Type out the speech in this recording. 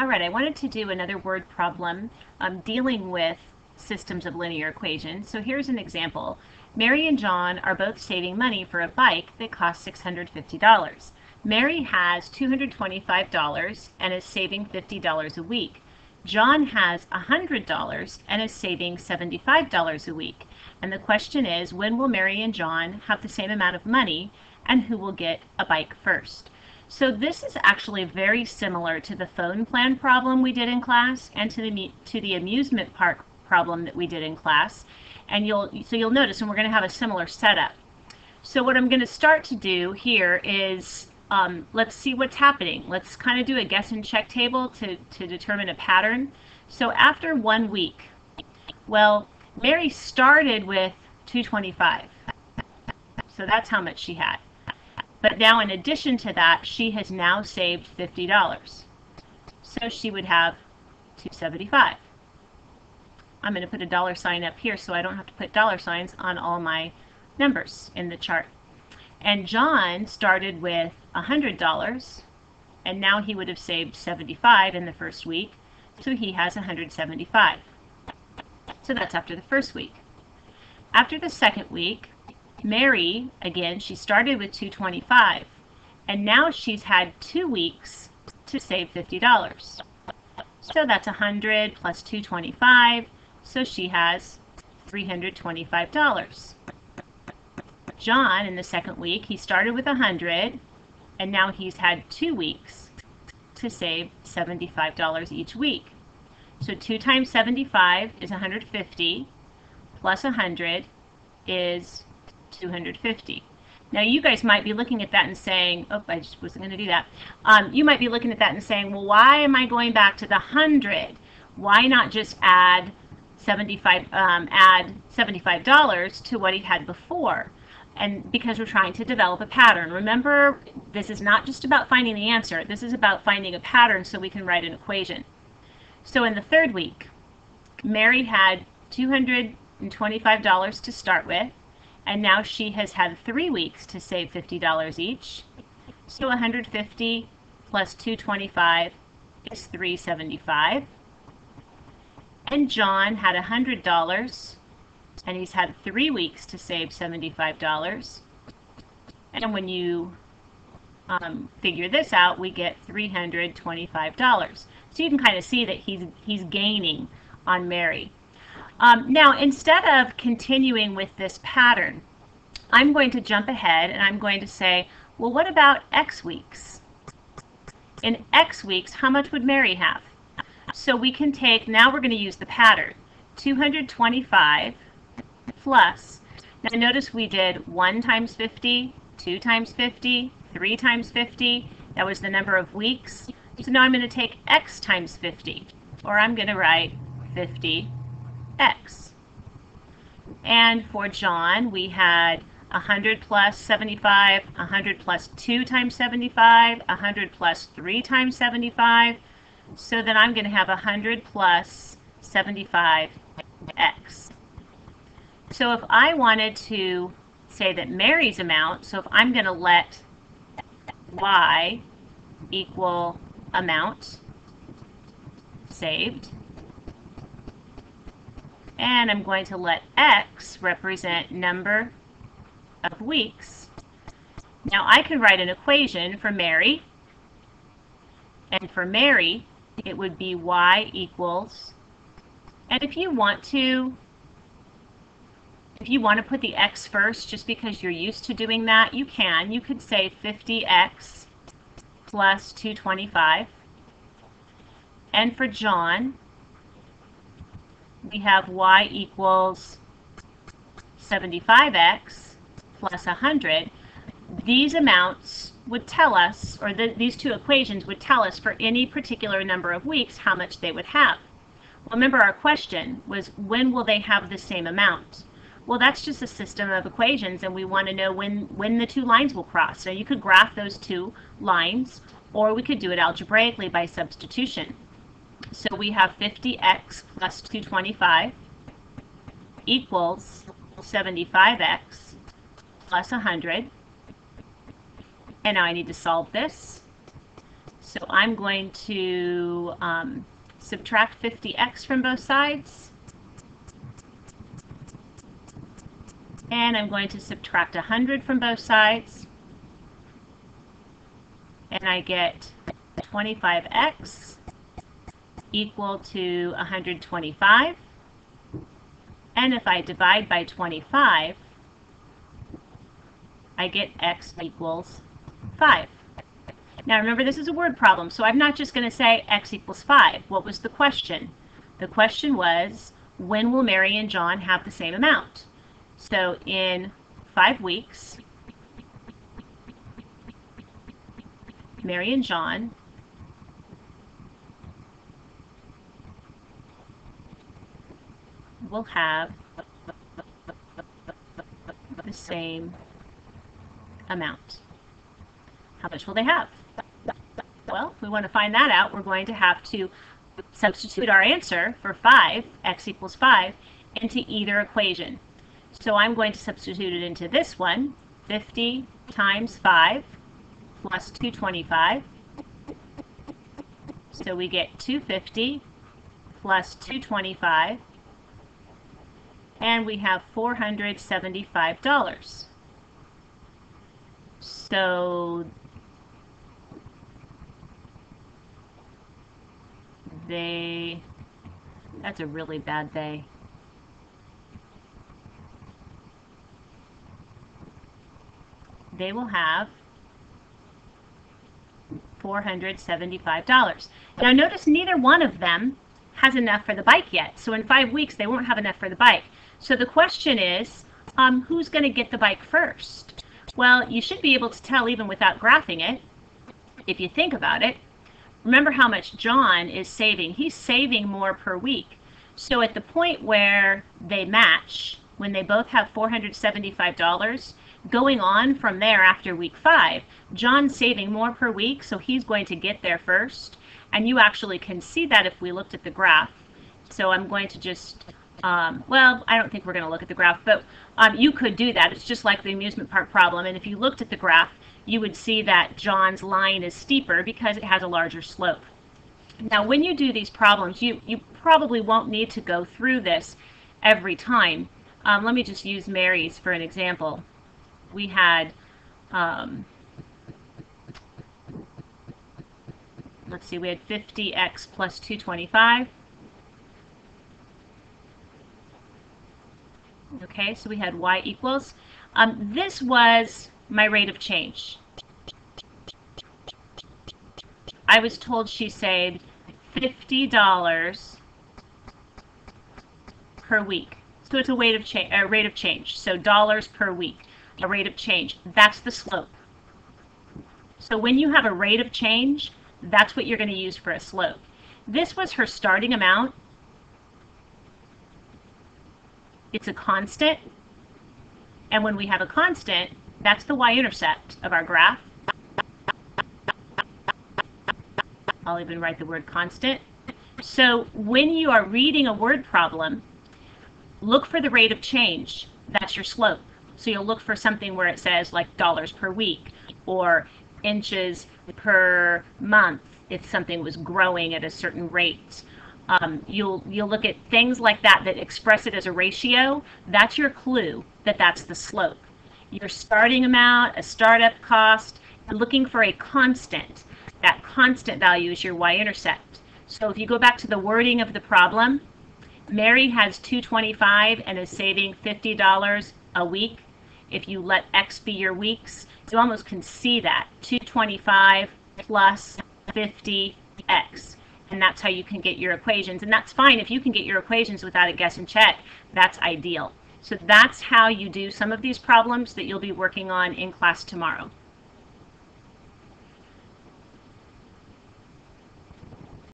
All right, I wanted to do another word problem dealing with systems of linear equations. So here's an example. Mary and John are both saving money for a bike that costs $650. Mary has $225 and is saving $50 a week. John has $100 and is saving $75 a week. And the question is, when will Mary and John have the same amount of money, and who will get a bike first? So this is actually very similar to the phone plan problem we did in class and to the amusement park problem that we did in class. And you'll notice, and we're going to have a similar setup. So what I'm going to start to do here is let's see what's happening. Let's kind of do a guess and check table to determine a pattern. So after 1 week, well, Mary started with $225. So that's how much she had. But now in addition to that, she has now saved $50. So she would have $275. I'm going to put a dollar sign up here so I don't have to put dollar signs on all my numbers in the chart. And John started with $100, and now he would have saved $75 in the first week, so he has $175. So that's after the first week. After the second week, Mary, again, she started with $225, and now she's had 2 weeks to save $50. So that's 100 plus 225, so she has $325. John, in the second week, he started with 100, and now he's had 2 weeks to save $75 each week. So 2 times 75 is 150, plus 100 is 250. Now you guys might be looking at that and saying, oh, I just wasn't going to do that. You might be looking at that and saying, well, why am I going back to the 100? Why not just add $75 to what he had before? And because we're trying to develop a pattern. Remember, this is not just about finding the answer. This is about finding a pattern so we can write an equation. So in the third week, Mary had $225 to start with, and now she has had 3 weeks to save $50 each. So 150 plus 225 is $375. And John had $100, and he's had 3 weeks to save $75. And when you figure this out, we get $325. So you can kind of see that he's gaining on Mary. Now, instead of continuing with this pattern, I'm going to jump ahead and I'm going to say, well, what about X weeks? In X weeks, how much would Mary have? So we can take, now we're going to use the pattern, 225 plus, now notice we did 1 times 50, 2 times 50, 3 times 50, that was the number of weeks. So now I'm going to take X times 50, or I'm going to write 50X. And for John, we had 100 plus 75, 100 plus 2 times 75, 100 plus 3 times 75. So then I'm going to have 100 plus 75X. So if I wanted to say that Mary's amount, so if I'm going to let Y equal amount saved, and I'm going to let X represent number of weeks. Now I can write an equation for Mary, and for Mary it would be Y equals, and if you want to put the X first just because you're used to doing that, you can. You could say 50X plus 225. And for John, we have Y equals 75X plus 100. These amounts would tell us, or these two equations would tell us for any particular number of weeks how much they would have. Well, remember our question was, when will they have the same amount? Well, that's just a system of equations, and we want to know when the two lines will cross. So you could graph those two lines, or we could do it algebraically by substitution. So we have 50X plus 225 equals 75X plus 100. And now I need to solve this. So I'm going to subtract 50x from both sides. And I'm going to subtract 100 from both sides. And I get 25x equal to 125. And if I divide by 25, I get x equals 5. Now remember, this is a word problem, so I'm not just going to say x equals 5. What was the question? The question was, when will Mary and John have the same amount? So in 5 weeks, Mary and John will have the same amount. How much will they have? Well, if we want to find that out, we're going to have to substitute our answer for 5, x equals 5, into either equation. So I'm going to substitute it into this one, 50 times 5 plus 225. So we get 250 plus 225, and we have $475. So that's a really bad they. They will have $475. Now notice neither one of them has enough for the bike yet. So in 5 weeks, they won't have enough for the bike. So the question is, who's going to get the bike first? Well, you should be able to tell even without graphing it, if you think about it. Remember how much John is saving. He's saving more per week. So at the point where they match, when they both have $475, going on from there after week 5, John's saving more per week, so he's going to get there first. And you actually can see that if we looked at the graph. So I'm going to just, well, I don't think we're going to look at the graph, but you could do that. It's just like the amusement park problem. And if you looked at the graph, you would see that John's line is steeper because it has a larger slope. Now, when you do these problems, you probably won't need to go through this every time. Let me just use Mary's for an example. We had, let's see, we had 50x plus 225. Okay, so we had y equals. This was my rate of change. I was told she saved $50 per week. So it's a rate of change. So dollars per week, a rate of change. That's the slope. So when you have a rate of change, that's what you're going to use for a slope. This was her starting amount. It's a constant. And when we have a constant, that's the y-intercept of our graph. I'll even write the word constant. So when you are reading a word problem, look for the rate of change. That's your slope. So you'll look for something where it says like dollars per week or inches per month if something was growing at a certain rate. You'll look at things like that that express it as a ratio. That's your clue that that's the slope. Your starting amount, a startup cost, and looking for a constant. That constant value is your y-intercept. So if you go back to the wording of the problem, Mary has $225 and is saving $50 a week. If you let x be your weeks, you almost can see that. 225 plus 50x. And that's how you can get your equations. And that's fine if you can get your equations without a guess and check. That's ideal. So that's how you do some of these problems that you'll be working on in class tomorrow.